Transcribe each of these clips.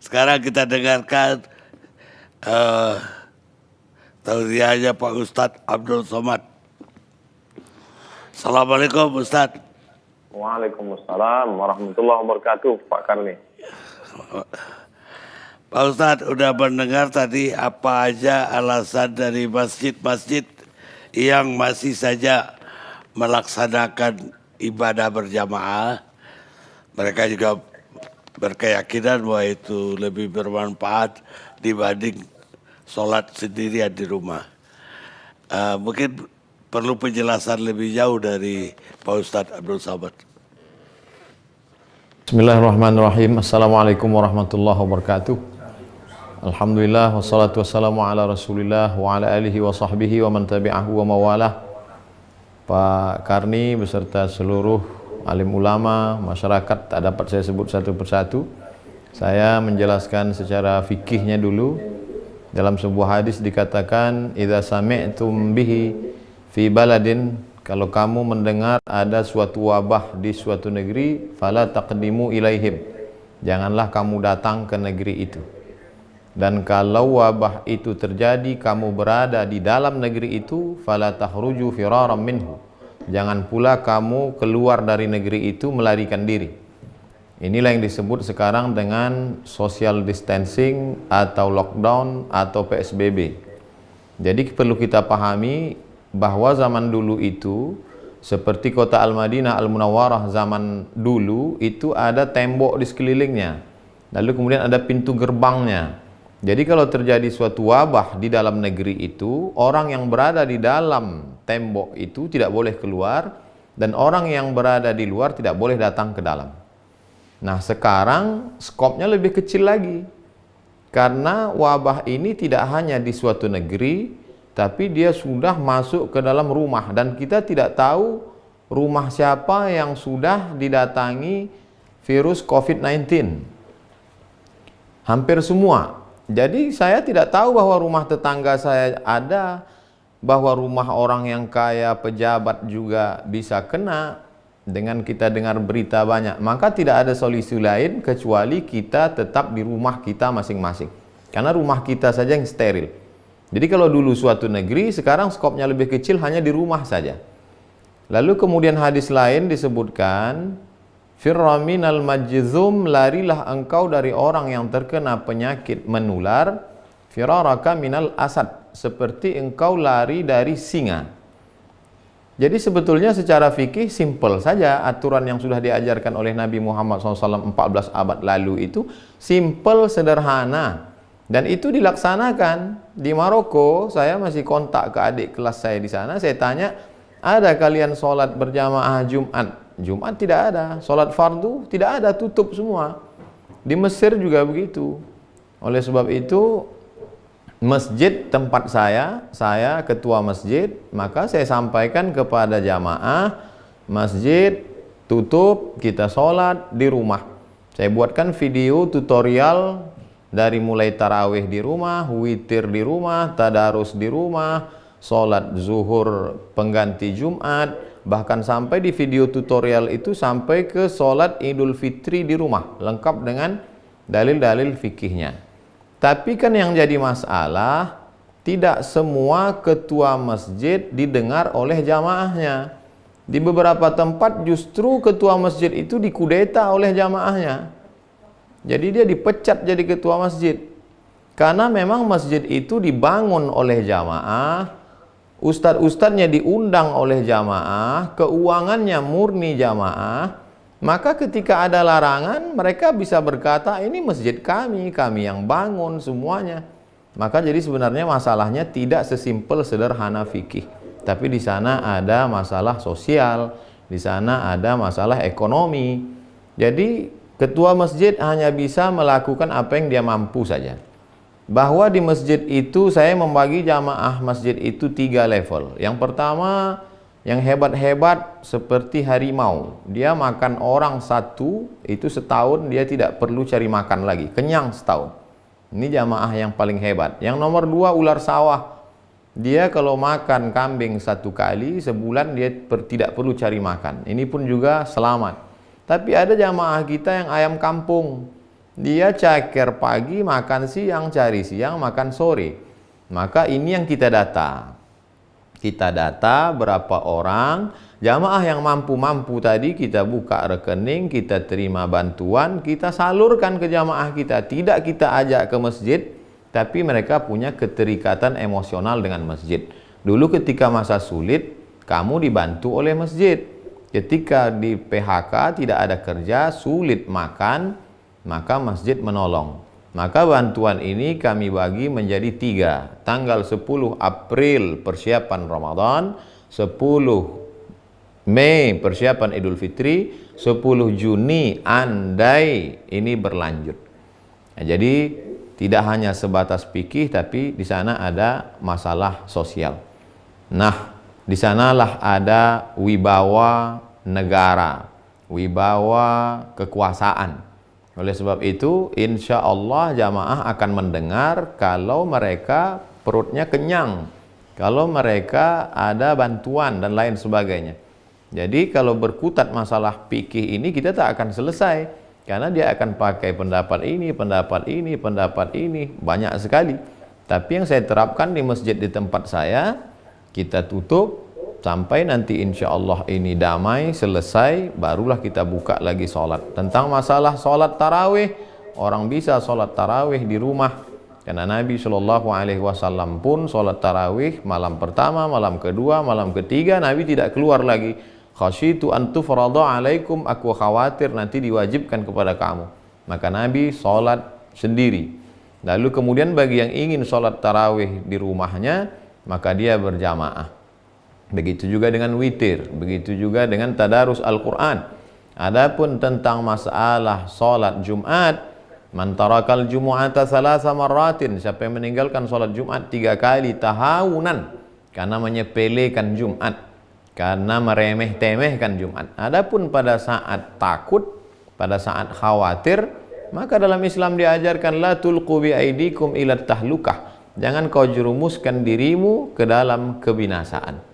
Sekarang kita dengarkan tausiahnya Pak Ustadz Abdul Somad. Assalamualaikum Ustadz. Waalaikumsalam warahmatullahi wabarakatuh, Pak Karni. Pak Ustadz udah mendengar tadi apa aja alasan dari masjid-masjid yang masih saja melaksanakan ibadah berjamaah. Mereka juga berkeyakinan bahwa itu lebih bermanfaat dibanding sholat sendirian di rumah. Mungkin perlu penjelasan lebih jauh dari Pak Ustadz Abdul Somad. Bismillahirrahmanirrahim. Assalamualaikum warahmatullahi wabarakatuh. Alhamdulillah wassalatu wassalamu ala rasulillah wa ala alihi wa sahbihi wa man tabi'ahu wa mawalah. Pak Karni beserta seluruh alim ulama, masyarakat, tak dapat saya sebut satu persatu. Saya menjelaskan secara fikihnya dulu. Dalam sebuah hadis dikatakan, idza sami'tum bihi fi baladin, kalau kamu mendengar ada suatu wabah di suatu negeri, fala taqdimu ilaihim, janganlah kamu datang ke negeri itu. Dan kalau wabah itu terjadi, kamu berada di dalam negeri itu, fala takhruju firaram minhu, jangan pula kamu keluar dari negeri itu melarikan diri. Inilah yang disebut sekarang dengan social distancing atau lockdown atau PSBB. Jadi perlu kita pahami bahwa zaman dulu itu, seperti kota Al-Madinah Al-Munawwarah zaman dulu, itu ada tembok di sekelilingnya. Lalu kemudian ada pintu gerbangnya. Jadi kalau terjadi suatu wabah di dalam negeri itu, orang yang berada di dalam tembok itu tidak boleh keluar, dan orang yang berada di luar tidak boleh datang ke dalam. Nah sekarang skopnya lebih kecil lagi, karena wabah ini tidak hanya di suatu negeri, tapi dia sudah masuk ke dalam rumah, dan kita tidak tahu rumah siapa yang sudah didatangi virus COVID-19. Hampir semua. Jadi saya tidak tahu bahwa rumah tetangga saya ada, bahwa rumah orang yang kaya, pejabat juga bisa kena. Dengan kita dengar berita banyak, maka tidak ada solusi lain kecuali kita tetap di rumah kita masing-masing, karena rumah kita saja yang steril. Jadi kalau dulu suatu negeri, sekarang skopnya lebih kecil, hanya di rumah saja. Lalu kemudian hadis lain disebutkan, firra minal majzum, larilah engkau dari orang yang terkena penyakit menular, firaraka minal asad, seperti engkau lari dari singa. Jadi sebetulnya secara fikih simple saja, aturan yang sudah diajarkan oleh Nabi Muhammad SAW 14 abad lalu itu simple, sederhana, dan itu dilaksanakan. Di Maroko, saya masih kontak ke adik kelas saya di sana, saya tanya, ada kalian sholat berjamaah Jumat? Jumat tidak ada. Sholat fardu tidak ada, tutup semua. Di Mesir juga begitu. Oleh sebab itu, masjid tempat saya ketua masjid, maka saya sampaikan kepada jamaah, masjid tutup, kita sholat di rumah. Saya buatkan video tutorial dari mulai tarawih di rumah, witir di rumah, tadarus di rumah, sholat zuhur pengganti Jumat, bahkan sampai di video tutorial itu sampai ke sholat Idul Fitri di rumah, lengkap dengan dalil-dalil fikihnya. Tapi kan yang jadi masalah, tidak semua ketua masjid didengar oleh jamaahnya. Di beberapa tempat justru ketua masjid itu dikudeta oleh jamaahnya. Jadi dia dipecat jadi ketua masjid. Karena memang masjid itu dibangun oleh jamaah, ustadz-ustadznya diundang oleh jamaah, keuangannya murni jamaah. Maka ketika ada larangan, mereka bisa berkata, ini masjid kami yang bangun semuanya. Maka jadi sebenarnya masalahnya tidak sesimpel sederhana fikih. Tapi di sana ada masalah sosial, di sana ada masalah ekonomi. Jadi ketua masjid hanya bisa melakukan apa yang dia mampu saja. Bahwa di masjid itu saya membagi jamaah masjid itu 3 level. Yang pertama, yang hebat-hebat seperti harimau, dia makan orang satu, itu setahun dia tidak perlu cari makan lagi, kenyang setahun. Ini jamaah yang paling hebat. Yang nomor 2, ular sawah. Dia kalau makan kambing 1 kali, sebulan dia tidak perlu cari makan. Ini pun juga selamat. Tapi ada jamaah kita yang ayam kampung. Dia ceker pagi, makan siang, cari siang, makan sore. Maka ini yang kita data. Kita data berapa orang jamaah yang mampu-mampu tadi, kita buka rekening, kita terima bantuan, kita salurkan ke jamaah kita. Tidak kita ajak ke masjid, tapi mereka punya keterikatan emosional dengan masjid. Dulu ketika masa sulit, kamu dibantu oleh masjid. Ketika di PHK tidak ada kerja, sulit makan, maka masjid menolong. Maka bantuan ini kami bagi menjadi 3. Tanggal 10 April persiapan Ramadan, 10 Mei persiapan Idul Fitri, 10 Juni andai ini berlanjut. Nah, jadi tidak hanya sebatas fikih, tapi di sana ada masalah sosial. Nah, di sanalah ada wibawa negara, wibawa kekuasaan. Oleh sebab itu, insya Allah jamaah akan mendengar kalau mereka perutnya kenyang, kalau mereka ada bantuan dan lain sebagainya. Jadi kalau berkutat masalah fikih ini kita tak akan selesai, karena dia akan pakai pendapat ini, pendapat ini, pendapat ini, banyak sekali. Tapi yang saya terapkan di masjid di tempat saya, kita tutup sampai nanti insya Allah ini damai, selesai, barulah kita buka lagi sholat. Tentang masalah sholat tarawih, orang bisa sholat tarawih di rumah, karena Nabi SAW pun sholat tarawih malam pertama, malam kedua, malam ketiga, Nabi tidak keluar lagi. Khasyitu an tufrada alaikum, aku khawatir nanti diwajibkan kepada kamu. Maka Nabi sholat sendiri. Lalu kemudian bagi yang ingin sholat tarawih di rumahnya, maka dia berjamaah. Begitu juga dengan witir, begitu juga dengan tadarus Al-Quran. Adapun tentang masalah sholat Jumat, man tarakal jumu'ata salasa marratin, siapa yang meninggalkan sholat Jumat 3 kali tahawunan, karena menyepelekan Jumat, karena meremeh-temehkan Jumat. Adapun pada saat takut, pada saat khawatir, maka dalam Islam diajarkan la tulqu bi aidikum ila tahlukah, jangan kau jerumuskan dirimu ke dalam kebinasaan.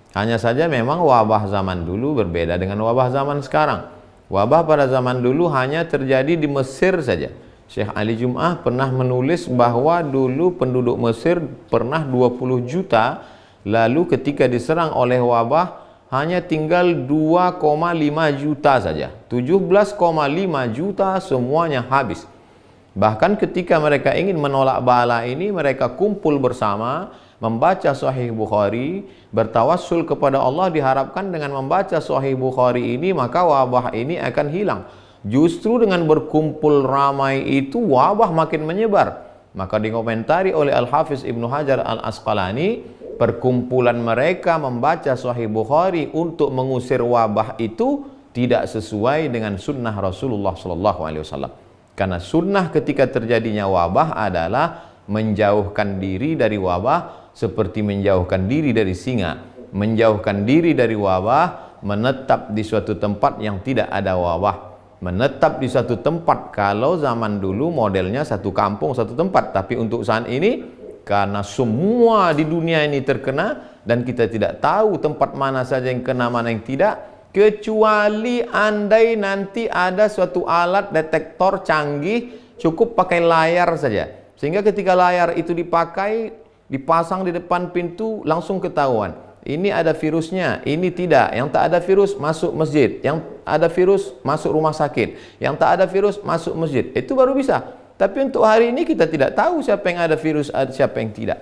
Hanya saja memang wabah zaman dulu berbeda dengan wabah zaman sekarang. Wabah pada zaman dulu hanya terjadi di Mesir saja. Syekh Ali Jum'ah pernah menulis bahwa dulu penduduk Mesir pernah 20 juta, lalu ketika diserang oleh wabah hanya tinggal 2,5 juta saja. 17,5 juta semuanya habis. Bahkan ketika mereka ingin menolak bala ini, mereka kumpul bersama, membaca Sahih Bukhari, bertawassul kepada Allah, diharapkan dengan membaca Sahih Bukhari ini maka wabah ini akan hilang. Justru dengan berkumpul ramai itu wabah makin menyebar. Maka dikomentari oleh Al-Hafiz Ibnu Hajar Al-Asqalani, perkumpulan mereka membaca Sahih Bukhari untuk mengusir wabah itu tidak sesuai dengan sunnah Rasulullah SAW. Karena sunnah ketika terjadinya wabah adalah menjauhkan diri dari wabah, seperti menjauhkan diri dari singa, menjauhkan diri dari wabah, menetap di suatu tempat yang tidak ada wabah, menetap di suatu tempat. Kalau zaman dulu modelnya satu kampung satu tempat, tapi untuk saat ini karena semua di dunia ini terkena dan kita tidak tahu tempat mana saja yang kena, mana yang tidak, kecuali andai nanti ada suatu alat detektor canggih, cukup pakai layar saja, sehingga ketika layar itu dipakai, dipasang di depan pintu, langsung ketahuan ini ada virusnya, ini tidak. Yang tak ada virus masuk masjid, yang ada virus masuk rumah sakit, yang tak ada virus masuk masjid. Itu baru bisa. Tapi untuk hari ini kita tidak tahu siapa yang ada virus, siapa yang tidak.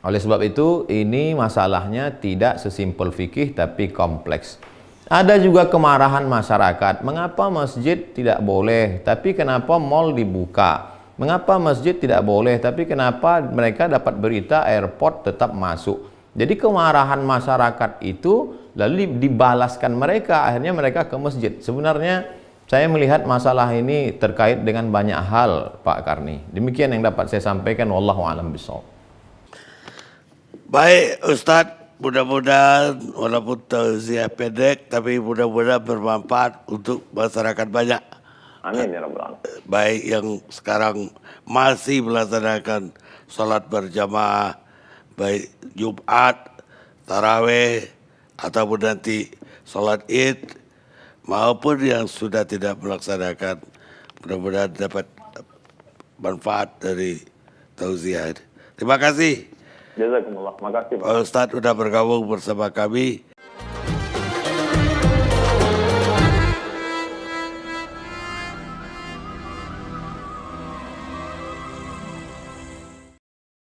Oleh sebab itu ini masalahnya tidak sesimpel fikih tapi kompleks. Ada juga kemarahan masyarakat, mengapa masjid tidak boleh tapi kenapa mal dibuka? Mengapa masjid tidak boleh, tapi kenapa mereka dapat berita airport tetap masuk? Jadi kemarahan masyarakat itu lalu dibalaskan mereka, akhirnya mereka ke masjid. Sebenarnya saya melihat masalah ini terkait dengan banyak hal, Pak Karni. Demikian yang dapat saya sampaikan. Wallahu a'lam bishawab. Baik Ustadz, mudah-mudahan walaupun tausiah pendek, tapi mudah-mudahan bermanfaat untuk masyarakat banyak. Amin ya rabbal alamin. Baik yang sekarang masih melaksanakan sholat berjamaah, baik Jumat, taraweh, ataupun nanti sholat id, maupun yang sudah tidak melaksanakan Mudah-mudahan dapat manfaat dari tausiah. Terima kasih Jazakumullah. Makasih Pak. Pak Ustadz sudah bergabung bersama kami.